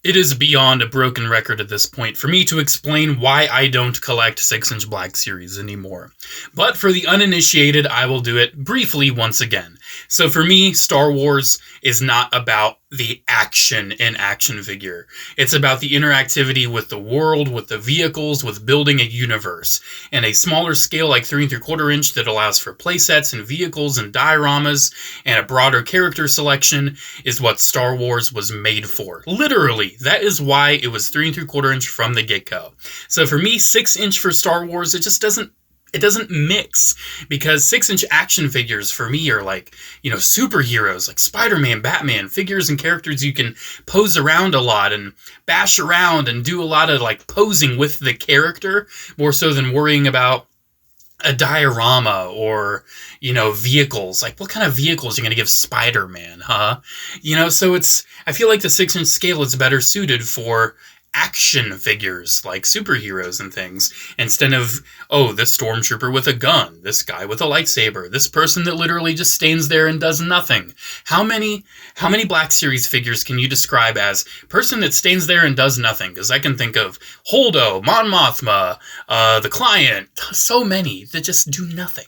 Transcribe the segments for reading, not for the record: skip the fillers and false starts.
It is beyond a broken record at this point for me to explain why I don't collect 6-inch Black Series anymore. But for the uninitiated, I will do it briefly once again. So for me, Star Wars is not about the action in action figure. It's about the interactivity with the world, with the vehicles, with building a universe. And a smaller scale like 3 3/4 inch that allows for playsets and vehicles and dioramas and a broader character selection is what Star Wars was made for. Literally, that is why it was 3 3/4 inch from the get-go. So for me, 6-inch for Star Wars, it just doesn't mix, because 6-inch action figures for me are like, superheroes like Spider-Man, Batman, figures and characters you can pose around a lot and bash around and do a lot of like posing with the character, more so than worrying about a diorama or, vehicles. Like, what kind of vehicles are you going to give Spider-Man, huh? So I feel like the 6-inch scale is better suited for action figures like superheroes and things, instead of, this stormtrooper with a gun, this guy with a lightsaber, this person that literally just stands there and does nothing. How many Black Series figures can you describe as person that stands there and does nothing? Because I can think of Holdo, Mon Mothma, the Client, so many that just do nothing.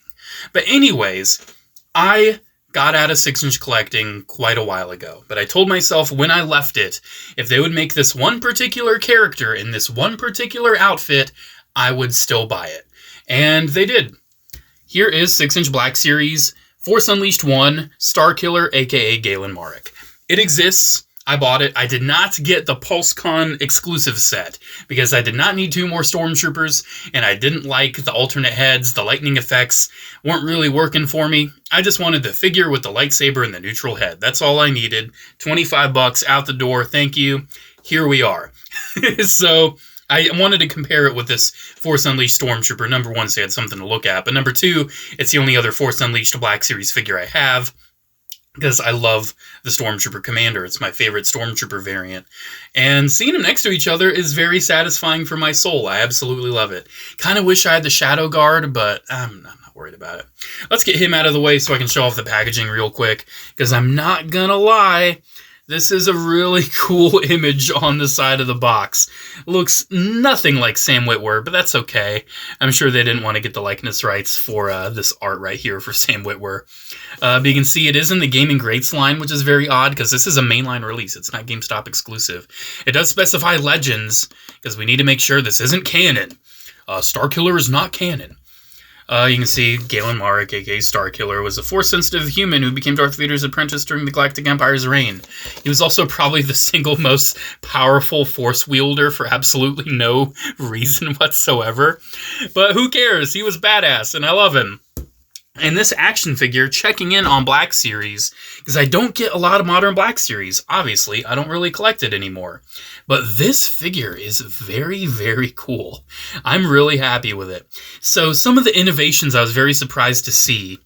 But anyways, I got out of 6-inch collecting quite a while ago, but I told myself when I left it, if they would make this one particular character in this one particular outfit, I would still buy it. And they did. Here is 6-inch Black Series Force Unleashed 1 Starkiller, aka Galen Marek. It exists. I bought it. I did not get the PulseCon exclusive set because I did not need 2 more Stormtroopers, and I didn't like the alternate heads. The lightning effects weren't really working for me. I just wanted the figure with the lightsaber and the neutral head. That's all I needed. $25 out the door. Thank you. Here we are. So I wanted to compare it with this Force Unleashed Stormtrooper. Number one, so I had something to look at. But number two, it's the only other Force Unleashed Black Series figure I have, because I love the Stormtrooper Commander. It's my favorite Stormtrooper variant. And seeing them next to each other is very satisfying for my soul. I absolutely love it. Kind of wish I had the Shadow Guard, but I'm not worried about it. Let's get him out of the way so I can show off the packaging real quick, because I'm not gonna lie, this is a really cool image on the side of the box. Looks nothing like Sam Witwer, but that's okay. I'm sure they didn't want to get the likeness rights for this art right here for Sam Witwer. But you can see it is in the Gaming Greats line, which is very odd because this is a mainline release. It's not GameStop exclusive. It does specify Legends, because we need to make sure this isn't canon. Starkiller is not canon. You can see Galen Marek, aka Starkiller, was a Force-sensitive human who became Darth Vader's apprentice during the Galactic Empire's reign. He was also probably the single most powerful Force wielder for absolutely no reason whatsoever. But who cares? He was badass, and I love him. And this action figure, checking in on Black Series, because I don't get a lot of modern Black Series. Obviously, I don't really collect it anymore. But this figure is very, very cool. I'm really happy with it. So some of the innovations I was very surprised to see.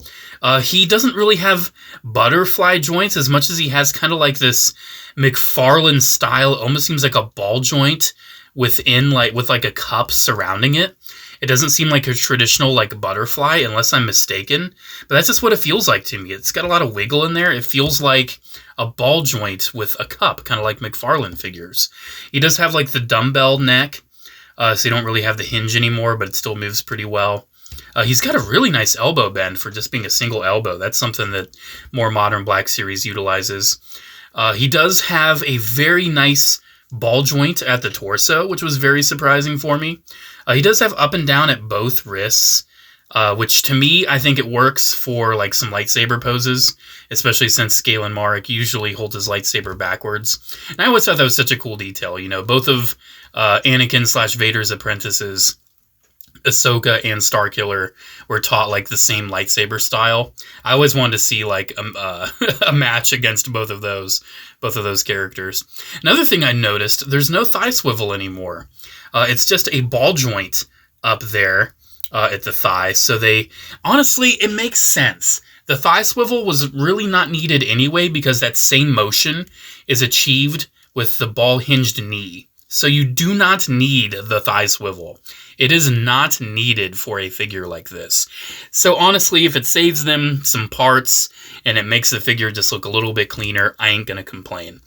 He doesn't really have butterfly joints as much as he has kind of like this McFarlane style, almost seems like a ball joint within, like, with like a cup surrounding it. It doesn't seem like a traditional, like, butterfly, unless I'm mistaken. But that's just what it feels like to me. It's got a lot of wiggle in there. It feels like a ball joint with a cup, kind of like McFarlane figures. He does have, like, the dumbbell neck, so you don't really have the hinge anymore, but it still moves pretty well. He's got a really nice elbow bend for just being a single elbow. That's something that more modern Black Series utilizes. He does have a very nice ball joint at the torso, which was very surprising for me. He does have up and down at both wrists, which to me, I think it works for like some lightsaber poses, especially since Galen Marek usually holds his lightsaber backwards. And I always thought that was such a cool detail. Both of Anakin/Vader's apprentices, Ahsoka and Starkiller, were taught like the same lightsaber style. I always wanted to see like a match against both of those characters. Another thing I noticed, there's no thigh swivel anymore. It's just a ball joint up there at the thigh. So honestly, it makes sense. The thigh swivel was really not needed anyway, because that same motion is achieved with the ball hinged knee. So you do not need the thigh swivel. It is not needed for a figure like this. So honestly, if it saves them some parts and it makes the figure just look a little bit cleaner, I ain't gonna complain.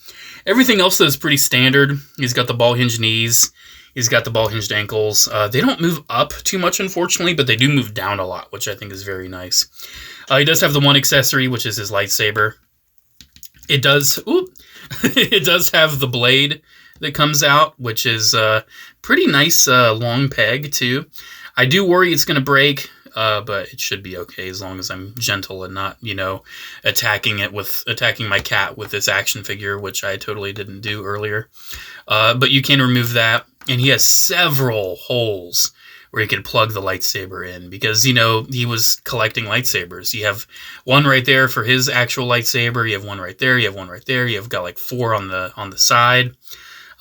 Everything else, though, is pretty standard. He's got the ball-hinged knees. He's got the ball-hinged ankles. They don't move up too much, unfortunately, but they do move down a lot, which I think is very nice. He does have the one accessory, which is his lightsaber. It does have the blade that comes out, which is a pretty nice long peg, too. I do worry it's going to break, but it should be okay as long as I'm gentle and not, attacking my cat with this action figure, which I totally didn't do earlier. But you can remove that. And he has several holes where he could plug the lightsaber in because, he was collecting lightsabers. You have one right there for his actual lightsaber. You have one right there. You have one right there. You've got like 4 on the side.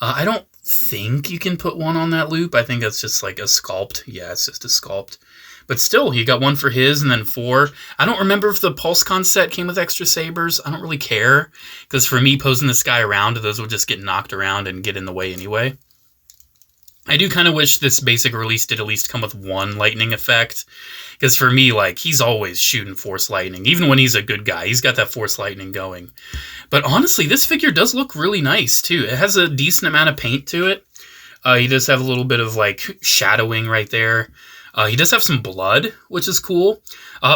I don't think you can put one on that loop. I think that's just like a sculpt. Yeah, it's just a sculpt. But still, he got one for his and then 4. I don't remember if the PulseCon set came with extra sabers. I don't really care because for me, posing this guy around, those will just get knocked around and get in the way anyway. I do kind of wish this basic release did at least come with 1 lightning effect. Because for me, he's always shooting Force Lightning. Even when he's a good guy, he's got that Force Lightning going. But honestly, this figure does look really nice, too. It has a decent amount of paint to it. He does have a little bit of, shadowing right there. He does have some blood, which is cool.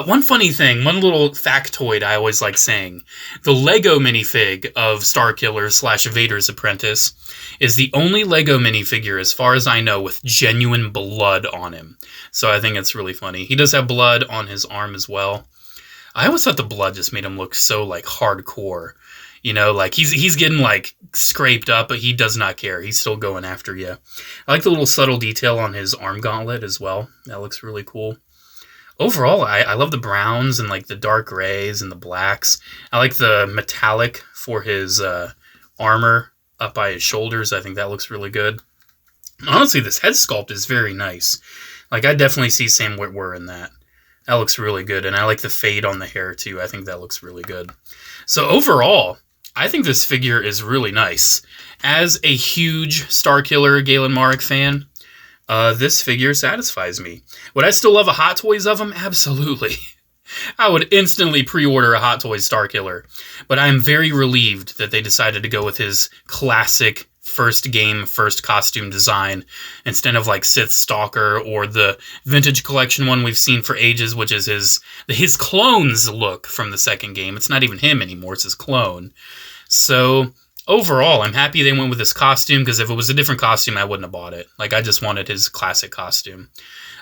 One funny thing, one little factoid I always like saying. The Lego minifig of Starkiller / Vader's Apprentice is the only Lego minifigure, as far as I know, with genuine blood on him. So I think it's really funny. He does have blood on his arm as well. I always thought the blood just made him look so, hardcore. He's getting, scraped up, but he does not care. He's still going after you. I like the little subtle detail on his arm gauntlet as well. That looks really cool. Overall, I love the browns and, the dark grays and the blacks. I like the metallic for his armor up by his shoulders. I think that looks really good. Honestly, this head sculpt is very nice. I definitely see Sam Witwer in that. That looks really good, and I like the fade on the hair, too. I think that looks really good. So overall, I think this figure is really nice. As a huge Starkiller Galen Marek fan, this figure satisfies me. Would I still love a Hot Toys of him? Absolutely. I would instantly pre-order a Hot Toys Starkiller. But I'm very relieved that they decided to go with his classic first game, first costume design instead of Sith Stalker or the vintage collection one we've seen for ages, which is his clone's look from the second game. It's not even him anymore, it's his clone. So overall, I'm happy they went with this costume because if it was a different costume, I wouldn't have bought it. I just wanted his classic costume.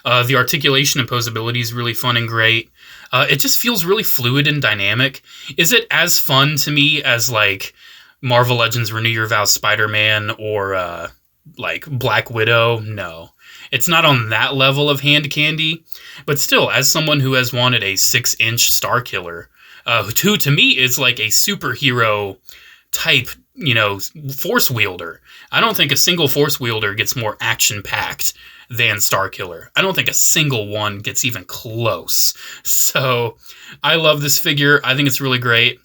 The articulation and posability is really fun and great. It just feels really fluid and dynamic. Is it as fun to me as Marvel Legends Renew Your Vows Spider-Man or Black Widow? No. It's not on that level of hand candy, but still, as someone who has wanted a 6-inch Starkiller, who to me is a superhero type, force wielder. I don't think a single force wielder gets more action-packed than Starkiller. I don't think a single one gets even close. So, I love this figure. I think it's really great.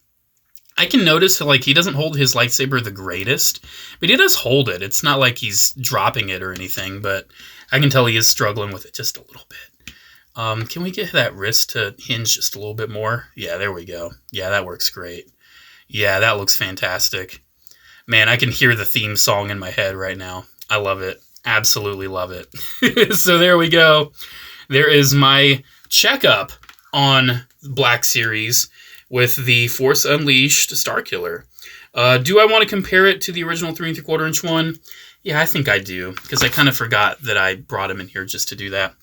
I can notice he doesn't hold his lightsaber the greatest, but he does hold it. It's not like he's dropping it or anything, but I can tell he is struggling with it just a little bit. Can we get that wrist to hinge just a little bit more? Yeah, there we go. Yeah, that works great. Yeah, that looks fantastic. Man, I can hear the theme song in my head right now. I love it. Absolutely love it. So there we go. There is my checkup on Black Series with the Force Unleashed Starkiller. Do I want to compare it to the original 3 3/4 inch one? Yeah, I think I do, because I kind of forgot that I brought him in here just to do that.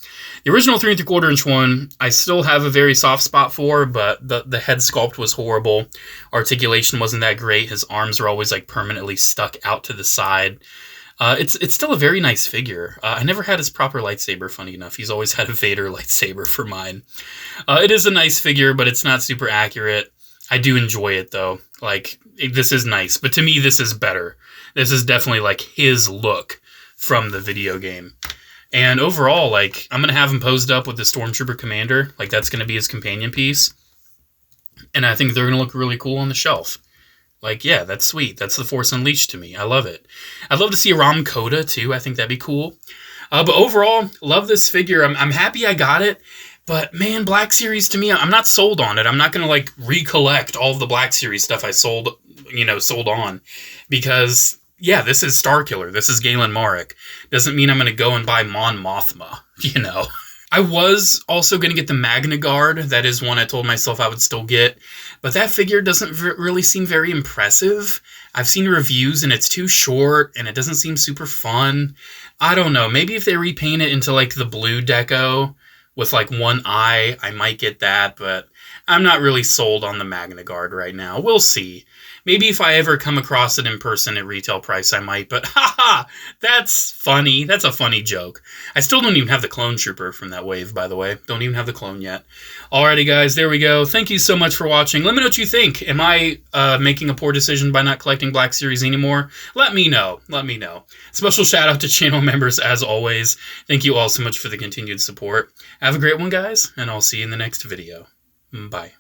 The original 3 3/4 inch one, I still have a very soft spot for, but the head sculpt was horrible. Articulation wasn't that great. His arms are always permanently stuck out to the side. It's still a very nice figure. I never had his proper lightsaber, funny enough. He's always had a Vader lightsaber for mine. It is a nice figure, but it's not super accurate. I do enjoy it, though. This is nice, but to me, this is better. This is definitely, his look from the video game. And overall, I'm going to have him posed up with the Stormtrooper Commander. That's going to be his companion piece. And I think they're going to look really cool on the shelf. Yeah, that's sweet. That's the Force Unleashed to me. I love it. I'd love to see a Ram Koda, too. I think that'd be cool. But overall, love this figure. I'm happy I got it. But, man, Black Series, to me, I'm not sold on it. I'm not going to, recollect all of the Black Series stuff I sold sold on. Because, yeah, this is Starkiller. This is Galen Marek. Doesn't mean I'm going to go and buy Mon Mothma, I was also going to get the Magna Guard. That is one I told myself I would still get. But that figure doesn't really seem very impressive. I've seen reviews and it's too short and it doesn't seem super fun. I don't know. Maybe if they repaint it into like the blue deco with like one eye, I might get that. But I'm not really sold on the Magna Guard right now. We'll see. Maybe if I ever come across it in person at retail price, I might. But haha, that's funny. That's a funny joke. I still don't even have the Clone Trooper from that wave, by the way. Don't even have the clone yet. Alrighty, guys, there we go. Thank you so much for watching. Let me know what you think. Am I making a poor decision by not collecting Black Series anymore? Let me know. Let me know. Special shout out to channel members, as always. Thank you all so much for the continued support. Have a great one, guys, and I'll see you in the next video. Bye.